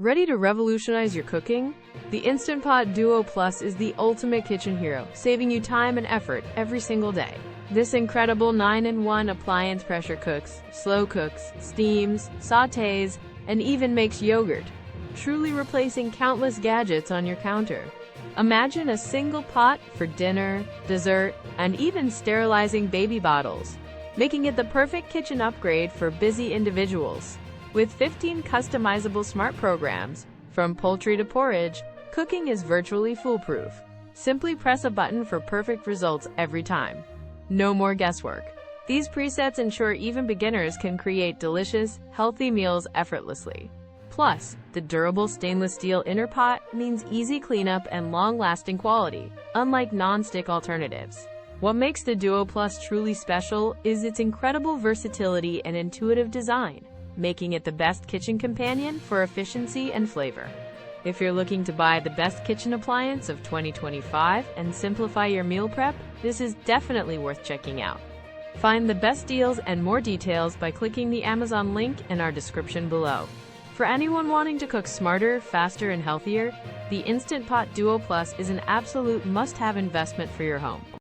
Ready to revolutionize your cooking? The Instant Pot Duo Plus is the ultimate kitchen hero, saving you time and effort every single day. This incredible 9-in-1 appliance pressure cooks, slow cooks, steams, sautés, and even makes yogurt, truly replacing countless gadgets on your counter. Imagine a single pot for dinner, dessert, and even sterilizing baby bottles, making it the perfect kitchen upgrade for busy individuals. With 15 customizable smart programs, from poultry to porridge, cooking is virtually foolproof. Simply press a button for perfect results every time. No more guesswork. These presets ensure even beginners can create delicious, healthy meals effortlessly. Plus, the durable stainless steel inner pot means easy cleanup and long-lasting quality, unlike non-stick alternatives. What makes the Duo Plus truly special is its incredible versatility and intuitive design, making it the best kitchen companion for efficiency and flavor. If you're looking to buy the best kitchen appliance of 2025 and simplify your meal prep, this is definitely worth checking out. Find the best deals and more details by clicking the Amazon link in our description below. For anyone wanting to cook smarter, faster, and healthier, the Instant Pot Duo Plus is an absolute must-have investment for your home.